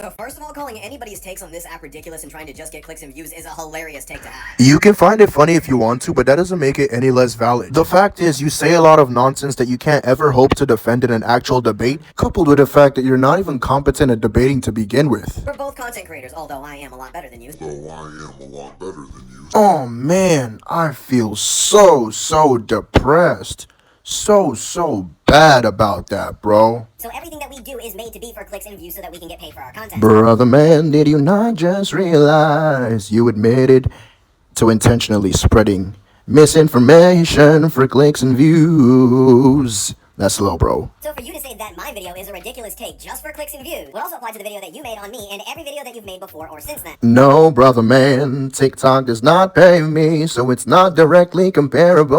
So first of all, calling anybody's takes on this app ridiculous and trying to just get clicks and views is a hilarious take to have. You can find it funny if you want to, but that doesn't make it any less valid. The fact is, you say a lot of nonsense that you can't ever hope to defend in an actual debate, coupled with the fact that you're not even competent at debating to begin with. We're both content creators, although I am a lot better than you. Oh man, I feel so depressed. So bad about that, bro. So everything that we do is made to be for clicks and views so that we can get paid for our content. Brother man, did you not just realize you admitted to intentionally spreading misinformation for clicks and views? That's low, bro. So for you to say that my video is a ridiculous take just for clicks and views would also apply to the video that you made on me and every video that you've made before or since then. No, brother man, TikTok does not pay me, so it's not directly comparable.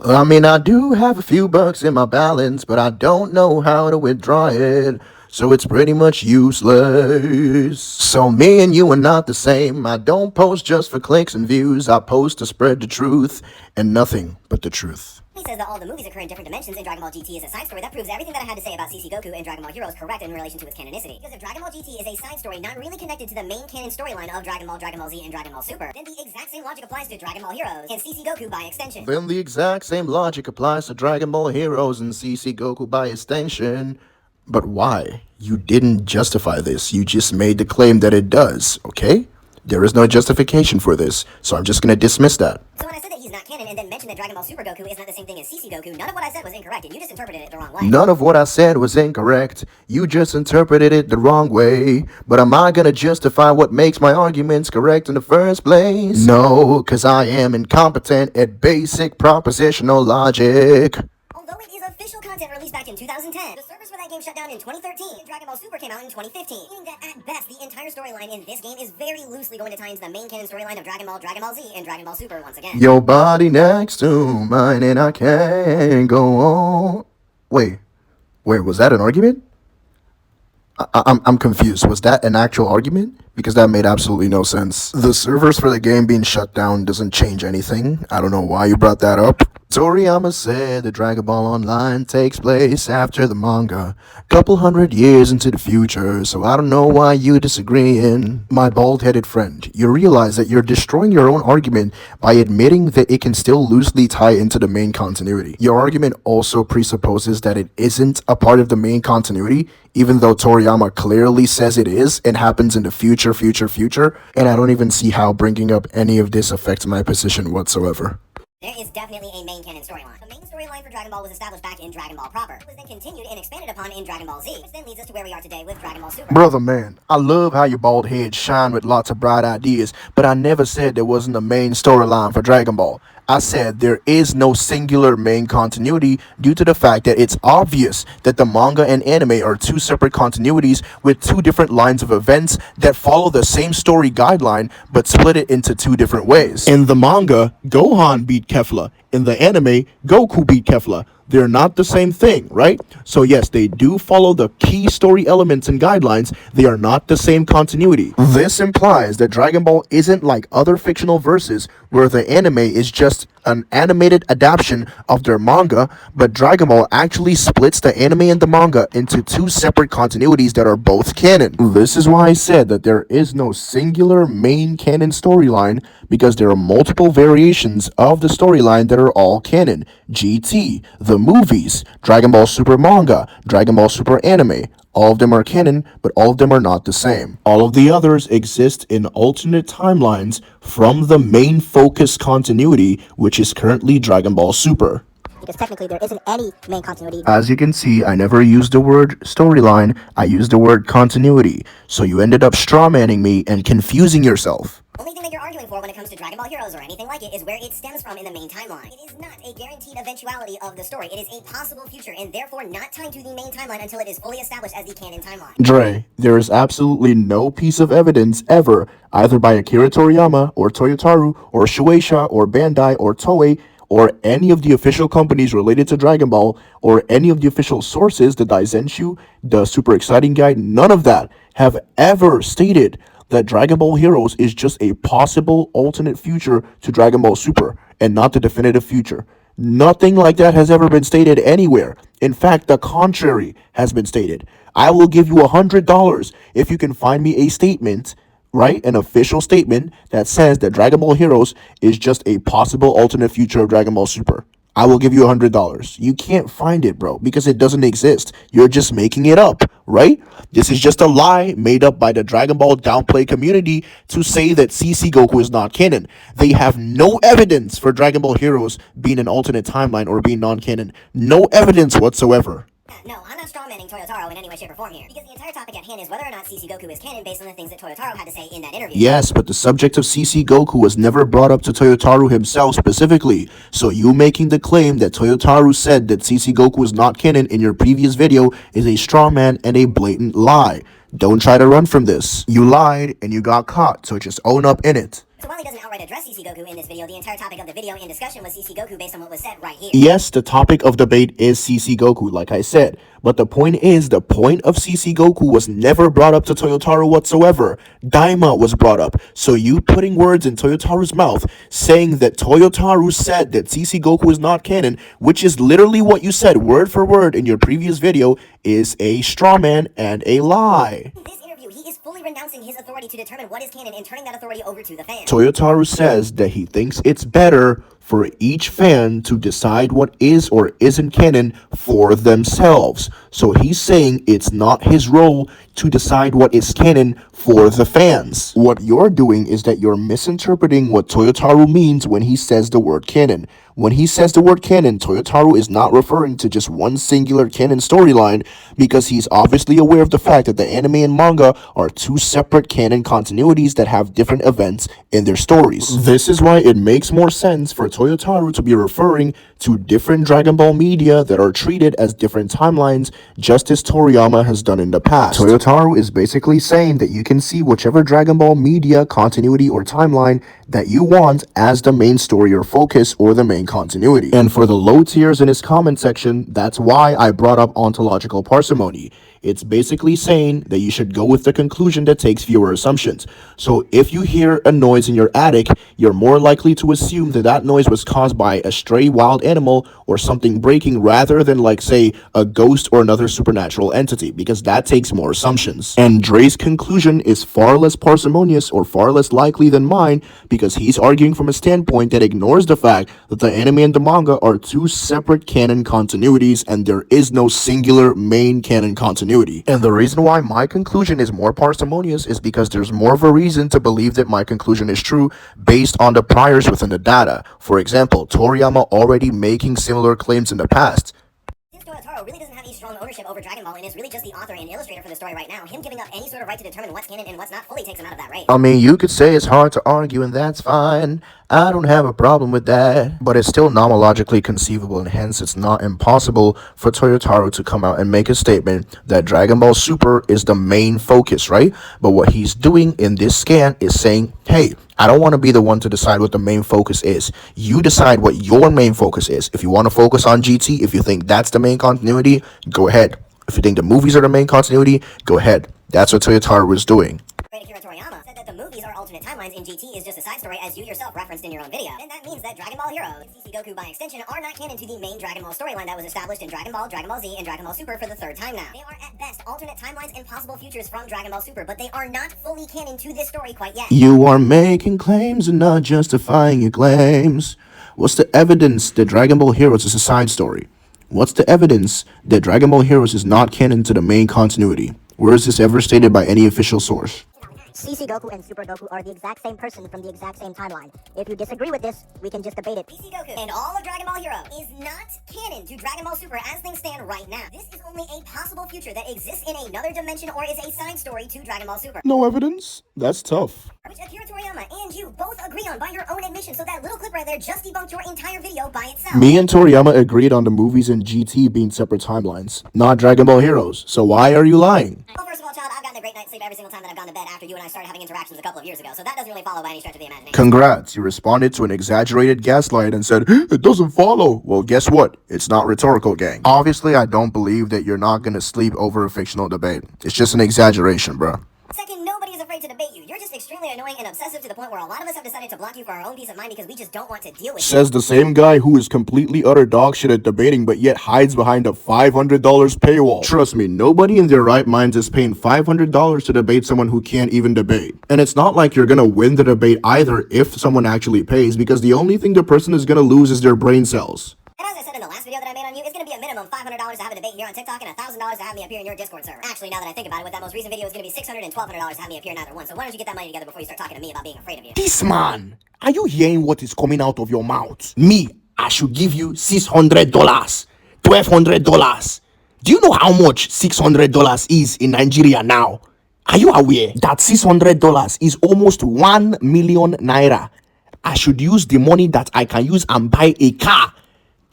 I mean, I do have a few bucks in my balance, but I don't know how to withdraw it, so it's pretty much useless. So me and you are not the same. I don't post just for clicks and views. I post to spread the truth, and nothing but the truth. He says that all the movies occur in different dimensions and Dragon Ball GT is a side story. That proves everything that I had to say about CC Goku and Dragon Ball Heroes correct in relation to its canonicity. Because if Dragon Ball GT is a side story not really connected to the main canon storyline of Dragon Ball Z, and Dragon Ball Super, then the exact same logic applies to Dragon Ball Heroes and CC Goku by extension. Then the exact same logic applies to Dragon Ball Heroes and CC Goku by extension. But why? You didn't justify this. You just made the claim that it does, okay? There is no justification for this, so I'm just gonna dismiss that. So when I said that he's not canon and then mentioned that Dragon Ball Super Goku is not the same thing as CC Goku, none of what I said was incorrect and you just interpreted it the wrong way. None of what I said was incorrect. You just interpreted it the wrong way. But am I gonna justify what makes my arguments correct in the first place? No, cause I am incompetent at basic propositional logic. Although it is official content released back in 2010, the servers for that game shut down in 2013, and Dragon Ball Super came out in 2015, meaning that at best, the entire storyline in this game is very loosely going to tie into the main canon storyline of Dragon Ball Z, and Dragon Ball Super once again. Your body next to mine and I can't go on. Wait, was that an argument? I'm confused. Was that an actual argument? Because that made absolutely no sense. The servers for the game being shut down doesn't change anything. I don't know why you brought that up. Toriyama said the Dragon Ball Online takes place after the manga, couple hundred years into the future, so I don't know why you disagreeing. My bald-headed friend, you realize that you're destroying your own argument by admitting that it can still loosely tie into the main continuity. Your argument also presupposes that it isn't a part of the main continuity, even though Toriyama clearly says it is and happens in the future, and I don't even see how bringing up any of this affects my position whatsoever. There is definitely a main canon storyline. The main storyline for Dragon Ball was established back in Dragon Ball proper. It was then continued and expanded upon in Dragon Ball Z, which then leads us to where we are today with Dragon Ball Super. Brother man, I love how your bald head shine with lots of bright ideas, but I never said there wasn't a main storyline for Dragon Ball. I said there is no singular main continuity due to the fact that it's obvious that the manga and anime are two separate continuities with two different lines of events that follow the same story guideline but split it into two different ways. In the manga, Gohan beat Kefla. In the anime, Goku beat Kefla. They're not the same thing, right? So yes, they do follow the key story elements and guidelines. They are not the same continuity. This implies that Dragon Ball isn't like other fictional verses where the anime is just an animated adaptation of their manga, but Dragon Ball actually splits the anime and the manga into two separate continuities that are both canon. This is why I said that there is no singular main canon storyline, because there are multiple variations of the storyline that are all canon. GT, the movies, Dragon Ball Super manga, Dragon Ball Super anime. All of them are canon, but all of them are not the same. All of the others exist in alternate timelines from the main focus continuity, which is currently Dragon Ball Super. Because technically there isn't any main continuity. As you can see, I never used the word storyline, I used the word continuity. So you ended up strawmanning me and confusing yourself. Only thing that you're arguing for when it comes to Dragon Ball Heroes or anything like it is where it stems from in the main timeline. It is not a guaranteed eventuality of the story. It is a possible future and therefore not tied to the main timeline until it is fully established as the canon timeline. Dre, there is absolutely no piece of evidence ever, either by Akira Toriyama or Toyotaro or Shueisha or Bandai or Toei or any of the official companies related to Dragon Ball or any of the official sources, the Daizenshu, the Super Exciting Guide, none of that have ever stated that Dragon Ball Heroes is just a possible alternate future to Dragon Ball Super and not the definitive future. Nothing like that has ever been stated anywhere. In fact, the contrary has been stated. I will give you $100 if you can find me a statement, right? An official statement that says that Dragon Ball Heroes is just a possible alternate future of Dragon Ball Super. I will give you $100. You can't find it, bro, because it doesn't exist. You're just making it up, right? This is just a lie made up by the Dragon Ball downplay community to say that CC Goku is not canon. They have no evidence for Dragon Ball Heroes being an alternate timeline or being non-canon. No evidence whatsoever. No, I'm not strawmanning Toyotaro in any way, shape, or form here, because the entire topic at hand is whether or not CC Goku is canon based on the things that Toyotaro had to say in that interview. Yes, but the subject of CC Goku was never brought up to Toyotaro himself specifically, so you making the claim that Toyotaro said that CC Goku is not canon in your previous video is a straw man and a blatant lie. Don't try to run from this. You lied and you got caught, so just own up in it. So while he doesn't outright address CC Goku in this video, the entire topic of the video in discussion was CC Goku based on what was said right here. Yes, the topic of debate is CC Goku, like I said. But the point is, the point of CC Goku was never brought up to Toyotaro whatsoever. Daima was brought up. So you putting words in Toyotaro's mouth, saying that Toyotaro said that CC Goku is not canon, which is literally what you said word for word in your previous video, is a straw man and a lie. This interview, he is fully renouncing his authority to determine what is canon and turning that authority over to the fans. Toyotaro says that he thinks it's better for each fan to decide what is or isn't canon for themselves. So he's saying it's not his role to decide what is canon for the fans. What you're doing is that you're misinterpreting what Toyotaro means when he says the word canon. When he says the word canon, Toyotaro is not referring to just one singular canon storyline, because he's obviously aware of the fact that the anime and manga are two separate canon continuities that have different events in their stories. This is why it makes more sense for Toyotaro to be referring to different Dragon Ball media that are treated as different timelines, just as Toriyama has done in the past. Toyotaro is basically saying that you can see whichever Dragon Ball media, continuity, or timeline that you want as the main story or focus or the main continuity. And for the low tiers in his comment section, that's why I brought up ontological parsimony. It's basically saying that you should go with the conclusion that takes fewer assumptions. So if you hear a noise in your attic, you're more likely to assume that that noise was caused by a stray wild animal or something breaking, rather than, like, say, a ghost or another supernatural entity, because that takes more assumptions. And Dre's conclusion is far less parsimonious or far less likely than mine, because he's arguing from a standpoint that ignores the fact that the anime and the manga are two separate canon continuities and there is no singular main canon continuity. And the reason why my conclusion is more parsimonious is because there's more of a reason to believe that my conclusion is true based on the priors within the data. For example, Toriyama already making similar claims in the past. Since Toyotaro really doesn't have any strong ownership over Dragon Ball and is really just the author and illustrator for the story right now, him giving up any sort of right to determine what's canon and what's not fully takes him out of that race. I mean, you could say it's hard to argue, and that's fine. I don't have a problem with that. But it's still nomologically conceivable, and hence it's not impossible for Toyotaro to come out and make a statement that Dragon Ball Super is the main focus, right? But what he's doing in this scan is saying, hey, I don't want to be the one to decide what the main focus is. You decide what your main focus is. If you want to focus on GT, if you think that's the main continuity, go ahead. If you think the movies are the main continuity, go ahead. That's what Toyotaro was doing. Toriyama said that the movies are alternate timelines and GT is just a side story, as you yourself referenced in your own video. And that means that Dragon Ball Heroes and CC Goku by extension are not canon to the main Dragon Ball storyline that was established in Dragon Ball, Dragon Ball Z, and Dragon Ball Super for the third time now. They are at best alternate timelines and possible futures from Dragon Ball Super, but they are not fully canon to this story quite yet. You are making claims and not justifying your claims. What's the evidence that Dragon Ball Heroes is a side story? What's the evidence that Dragon Ball Heroes is not canon to the main continuity? Where is this ever stated by any official source? CC Goku and Super Goku are the exact same person from the exact same timeline. If you disagree with this, we can just debate it. CC Goku and all of Dragon Ball Hero is not canon to Dragon Ball Super as things stand right now. This is only a possible future that exists in another dimension or is a side story to Dragon Ball Super. No evidence? That's tough. Which Akira Toriyama and you both agree on by your own admission, so that little clip right there just debunked your entire video by itself. Me and Toriyama agreed on the movies and GT being separate timelines, not Dragon Ball Heroes. So why are you lying? Well, first of all, child, I've gotten a great night's sleep every single time that I've gone to bed after you and I started having interactions a couple of years ago, so that doesn't really follow by any stretch of the imagination. Congrats, you responded to an exaggerated gaslight and said, it doesn't follow. Well, guess what? It's not rhetorical, gang. Obviously, I don't believe that you're not gonna sleep over a fictional debate. It's just an exaggeration, bro. Second, nobody is afraid afraid to debate you. You're just extremely annoying and obsessive to the point where a lot of us have decided to block you for our own peace of mind because we just don't want to deal with you. Says the same guy who is completely utter dog shit at debating but yet hides behind a $500 paywall. Trust me, nobody in their right minds is paying $500 to debate someone who can't even debate. And it's not like you're gonna win the debate either if someone actually pays, because the only thing the person is gonna lose is their brain cells. And as I said in the last video that I made on you, it's going to be a minimum $500 to have a debate here on TikTok and $1,000 to have me appear in your Discord server. Actually, now that I think about it, with that most recent video, it's going to be $600 and $1,200 to have me appear in either one. So why don't you get that money together before you start talking to me about being afraid of you? This man, are you hearing what is coming out of your mouth? Me, I should give you $600, $1,200. Do you know how much $600 is in Nigeria now? Are you aware that $600 is almost 1 million naira? I should use the money that I can use and buy a car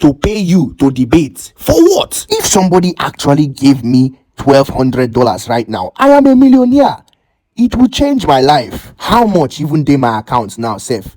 to pay you to debate. For what? If somebody actually gave me $1,200 right now, I am a millionaire. It would change my life. How much even dey my account now, Seth?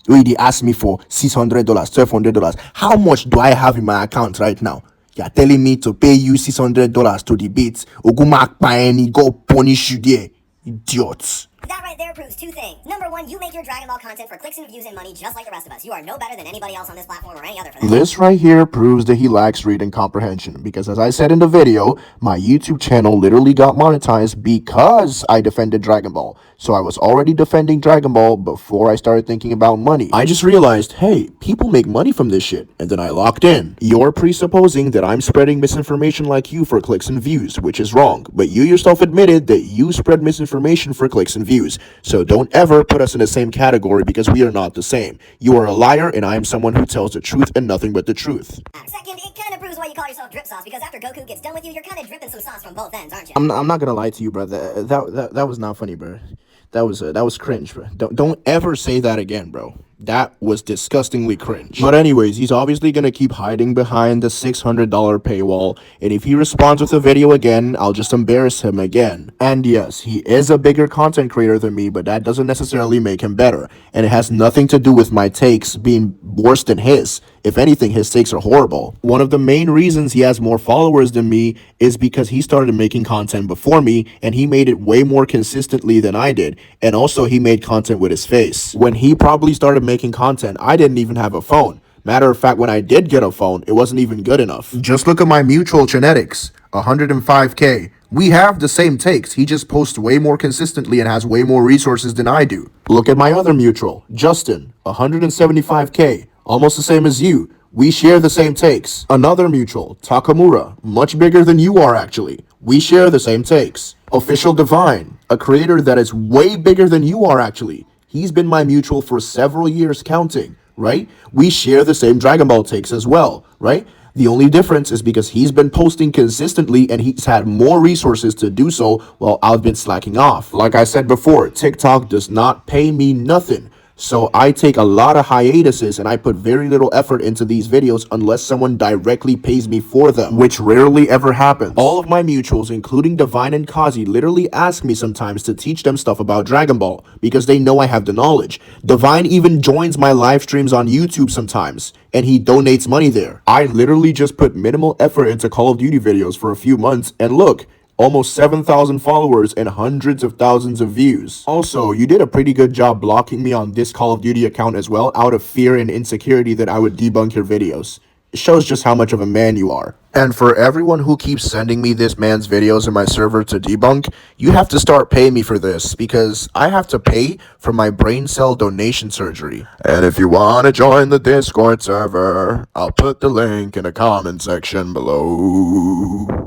They asked me for $600, $1,200. How much do I have in my account right now? You're telling me to pay you $600 to debate. Oguma Akpaeni, go punish you there. Idiots. That right there proves two things. Number one, you make your Dragon Ball content for clicks and views and money just like the rest of us. You are no better than anybody else on this platform or any other for that. This right here proves that he lacks reading comprehension, because as I said in the video, my YouTube channel literally got monetized because I defended Dragon Ball. So I was already defending Dragon Ball before I started thinking about money. I just realized, hey, people make money from this shit, and then I locked in. You're presupposing that I'm spreading misinformation like you for clicks and views, which is wrong, but you yourself admitted that you spread misinformation for clicks and views. So don't ever put us in the same category, because we are not the same. You are a liar, and I am someone who tells the truth and nothing but the truth. Second, it kind of proves why you call yourself drip sauce, because after Goku gets done with you, you're kind of dripping some sauce from both ends, aren't you? I'm not gonna lie to you, bro. That was not funny, bro. That was cringe, bro. Don't ever say that again, bro. That was disgustingly cringe. But anyways, he's obviously gonna keep hiding behind the $600 paywall, and if he responds with a video again, I'll just embarrass him again. And yes, he is a bigger content creator than me, but that doesn't necessarily make him better, and it has nothing to do with my takes being worse than his. If anything, his takes are horrible. One of the main reasons he has more followers than me is because he started making content before me, and he made it way more consistently than I did. And also, he made content with his face. When he probably started making content, I didn't even have a phone. Matter of fact, when I did get a phone, it wasn't even good enough. Just look at my mutual genetics, 105K. We have the same takes. He just posts way more consistently and has way more resources than I do. Look at my other mutual, Justin, 175K. Almost the same as you. We share the same takes. Another mutual, Takamura, much bigger than you are actually. We share the same takes. Official Divine, a creator that is way bigger than you are actually. He's been my mutual for several years counting, right? We share the same Dragon Ball takes as well, right? The only difference is because he's been posting consistently and he's had more resources to do so while I've been slacking off. Like I said before, TikTok does not pay me nothing. So I take a lot of hiatuses and I put very little effort into these videos unless someone directly pays me for them, which rarely ever happens. All of my mutuals, including Divine and Kazi, literally ask me sometimes to teach them stuff about Dragon Ball because they know I have the knowledge. Divine even joins my live streams on YouTube sometimes, and he donates money there. I literally just put minimal effort into Call of Duty videos for a few months, and look, almost 7,000 followers and hundreds of thousands of views. Also, you did a pretty good job blocking me on this Call of Duty account as well, out of fear and insecurity that I would debunk your videos. It shows just how much of a man you are. And for everyone who keeps sending me this man's videos in my server to debunk, you have to start paying me for this, because I have to pay for my brain cell donation surgery. And if you want to join the Discord server, I'll put the link in the comment section below.